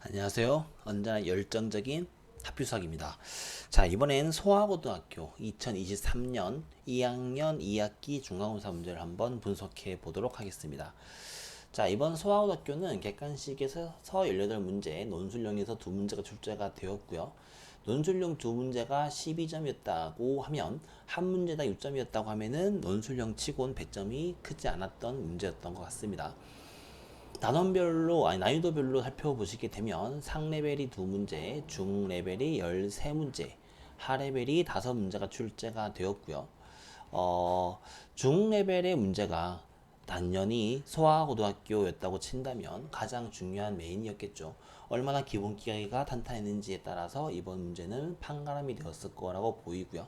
안녕하세요. 언제나 열정적인 하필수학입니다. 자, 이번엔 소아고등학교 2023년 2학년 2학기 중간고사 문제를 한번 분석해 보도록 하겠습니다. 자, 이번 소아고등학교는 객관식에서 18문제, 논술용에서 2문제가 출제가 되었고요. 논술용 2문제가 12점이었다고 하면 한 문제당 6점이었다고 하면은 논술용 치곤 배점이 크지 않았던 문제였던 것 같습니다. 단원별로 난이도별로 살펴보시게 되면 상레벨이 2문제, 중레벨이 13문제, 하레벨이 5문제가 출제가 되었고요. 중레벨의 문제가 단연히 소아고등학교였다고 친다면 가장 중요한 메인이었겠죠. 얼마나 기본기가 탄탄했는지에 따라서 이번 문제는 판가름이 되었을 거라고 보이고요.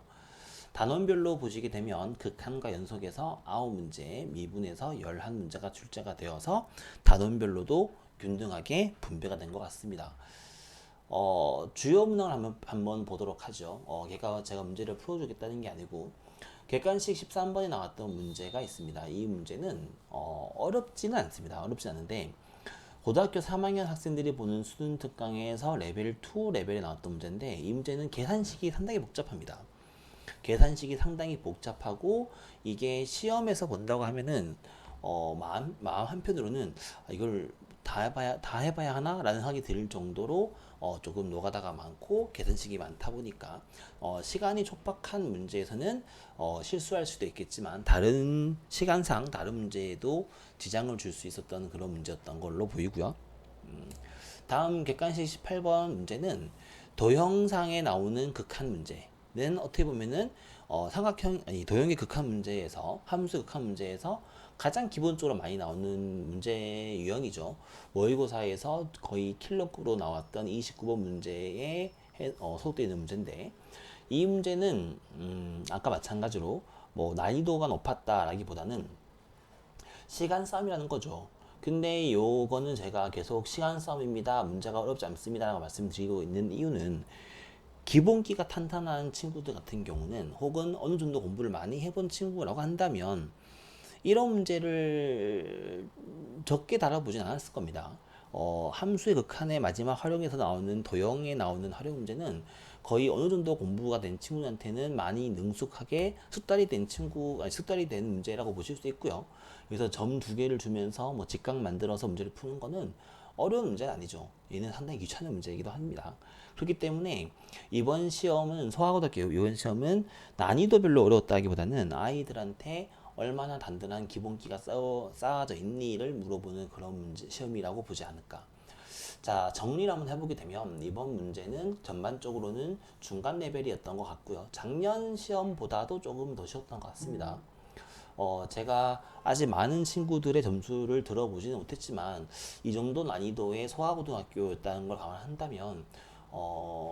단원별로 보시게 되면 극한과 연속에서 9문제, 미분에서 11문제가 출제가 되어서 단원별로도 균등하게 분배가 된 것 같습니다. 주요 문항을 한번 보도록 하죠. 걔가 제가 문제를 풀어주겠다는 게 아니고 객관식 13번에 나왔던 문제가 있습니다. 이 문제는 어렵지는 않습니다. 어렵지 않은데 고등학교 3학년 학생들이 보는 수능 특강에서 레벨 2 레벨에 나왔던 문제인데 이 문제는 계산식이 상당히 복잡합니다. 계산식이 상당히 복잡하고 이게 시험에서 본다고 하면은 마음 한편으로는 이걸 다 해봐야 하나라는 생각이 들 정도로 조금 노가다가 많고 계산식이 많다 보니까 시간이 촉박한 문제에서는 실수할 수도 있겠지만 다른 시간상 다른 문제에도 지장을 줄 수 있었던 그런 문제였던 걸로 보이고요. 다음 객관식 18번 문제는 도형상에 나오는 극한 문제는 어떻게 보면은 삼각형 아니 도형의 극한 문제에서 함수 극한 문제에서 가장 기본적으로 많이 나오는 문제 유형이죠. 모의고사에서 거의 킬러로 나왔던 29번 문제에 소속되어 있는 문제인데 이 문제는 아까 마찬가지로 뭐 난이도가 높았다라기보다는 시간 싸움이라는 거죠. 근데 요거는 제가 계속 시간 싸움입니다. 문제가 어렵지 않습니다라고 말씀드리고 있는 이유는 기본기가 탄탄한 친구들 같은 경우는 혹은 어느 정도 공부를 많이 해본 친구라고 한다면 이런 문제를 적게 다뤄보진 않았을 겁니다. 함수의 극한의 마지막 활용에서 나오는 도형에 나오는 활용 문제는 거의 어느 정도 공부가 된 친구한테는 많이 능숙하게 숙달이 된 친구, 아니 숙달이 된 문제라고 보실 수 있고요. 그래서 점 2개를 주면서 뭐 직각 만들어서 문제를 푸는 거는 어려운 문제는 아니죠. 얘는 상당히 귀찮은 문제이기도 합니다. 그렇기 때문에 이번 시험은 소아고등학교 이번 시험은 난이도별로 어려웠다기보다는 아이들한테 얼마나 단단한 기본기가 쌓아져 있니를 물어보는 그런 문제 시험이라고 보지 않을까. 자, 정리를 한번 해보게 되면 이번 문제는 전반적으로는 중간 레벨이었던 것 같고요. 작년 시험보다도 조금 더 쉬웠던 것 같습니다. 제가 아직 많은 친구들의 점수를 들어보지는 못했지만 이 정도 난이도의 소아고등학교였다는 걸 감안한다면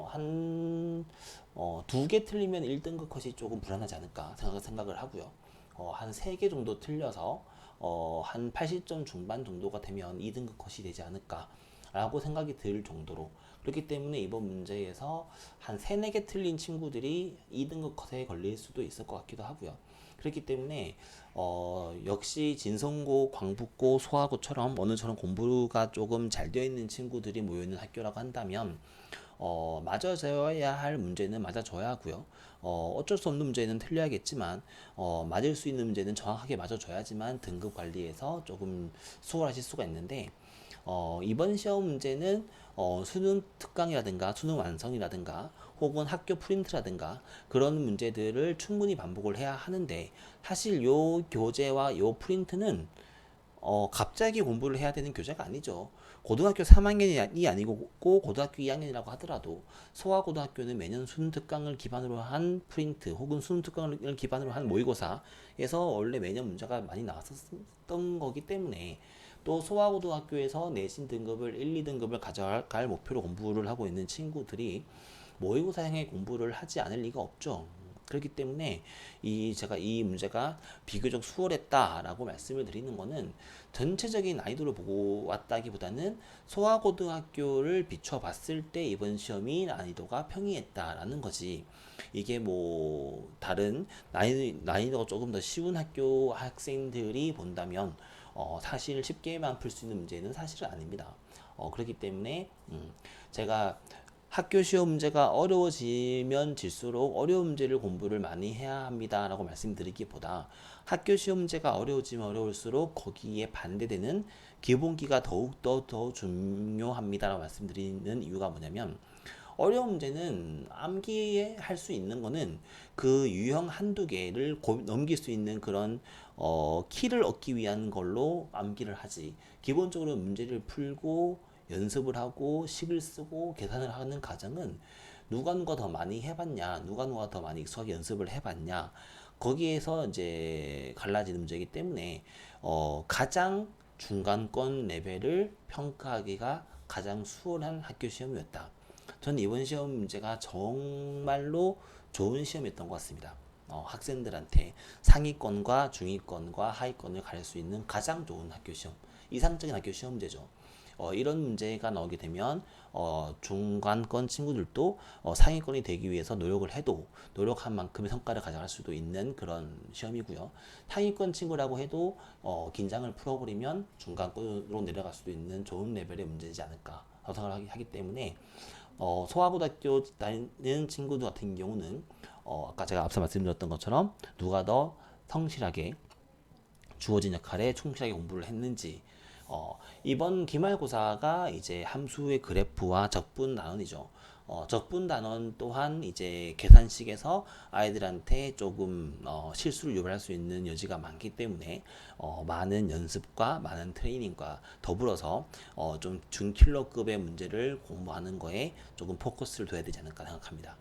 한 2개 틀리면 1등급 컷이 조금 불안하지 않을까 생각을 하고요. 한 3개 정도 틀려서 한 80점 중반 정도가 되면 2등급 컷이 되지 않을까 라고 생각이 들 정도로 그렇기 때문에 이번 문제에서 한 3, 4개 틀린 친구들이 2등급 컷에 걸릴 수도 있을 것 같기도 하고요. 그렇기 때문에 역시 진성고, 광북고, 소아고처럼 어느처럼 공부가 조금 잘 되어 있는 친구들이 모여 있는 학교라고 한다면 맞아줘야 할 문제는 맞아줘야 하고요. 어쩔 수 없는 문제는 틀려야겠지만 맞을 수 있는 문제는 정확하게 맞아줘야지만 등급 관리에서 조금 수월하실 수가 있는데 이번 시험 문제는 수능 특강이라든가 수능 완성이라든가 혹은 학교 프린트라든가 그런 문제들을 충분히 반복을 해야 하는데 사실 요 교재와 요 프린트는 갑자기 공부를 해야 되는 교재가 아니죠. 고등학교 3학년이 아니고 고등학교 2학년이라고 하더라도 소아고등학교는 매년 수능 특강을 기반으로 한 프린트 혹은 수능 특강을 기반으로 한 모의고사에서 원래 매년 문제가 많이 나왔었던 거기 때문에 또 소아고등학교에서 내신 등급을 1, 2등급을 가져갈 목표로 공부를 하고 있는 친구들이 모의고사형의 공부를 하지 않을 리가 없죠. 그렇기 때문에 제가 이 문제가 비교적 수월했다라고 말씀을 드리는 거는 전체적인 난이도를 보고 왔다기보다는 소아고등학교를 비춰봤을 때 이번 시험이 난이도가 평이했다라는 거지. 이게 뭐 다른 난이도가 조금 더 쉬운 학교 학생들이 본다면 사실 쉽게만 풀 수 있는 문제는 사실은 아닙니다. 그렇기 때문에 제가 학교 시험 문제가 어려워지면 질수록 어려운 문제를 공부를 많이 해야 합니다라고 말씀드리기보다 학교 시험 문제가 어려워지면 어려울수록 거기에 반대되는 기본기가 더욱더 더 중요합니다라고 말씀드리는 이유가 뭐냐면 어려운 문제는 암기에 할 수 있는 거는 그 유형 한두 개를 넘길 수 있는 그런 키를 얻기 위한 걸로 암기를 하지. 기본적으로 문제를 풀고 연습을 하고 식을 쓰고 계산을 하는 과정은 누가 더 많이 해봤냐, 누가 더 많이 익숙하게 연습을 해봤냐, 거기에서 이제 갈라지는 문제이기 때문에 가장 중간권 레벨을 평가하기가 가장 수월한 학교 시험이었다. 저는 이번 시험 문제가 정말로 좋은 시험이었던 것 같습니다. 학생들한테 상위권과 중위권과 하위권을 가릴 수 있는 가장 좋은 학교 시험, 이상적인 학교 시험 문제죠. 이런 문제가 나오게 되면 중간권 친구들도 상위권이 되기 위해서 노력을 해도 노력한 만큼의 성과를 가져갈 수도 있는 그런 시험이고요. 상위권 친구라고 해도 긴장을 풀어버리면 중간권으로 내려갈 수도 있는 좋은 레벨의 문제이지 않을까 생각을 하기 때문에 소아고등학교 다니는 친구들 같은 경우는 아까 제가 앞서 말씀드렸던 것처럼 누가 더 성실하게 주어진 역할에 충실하게 공부를 했는지 이번 기말고사가 이제 함수의 그래프와 적분 단원이죠. 적분 단원 또한 이제 계산식에서 아이들한테 조금 실수를 유발할 수 있는 여지가 많기 때문에 많은 연습과 많은 트레이닝과 더불어서 좀 준킬러급의 문제를 공부하는 거에 조금 포커스를 둬야 되지 않을까 생각합니다.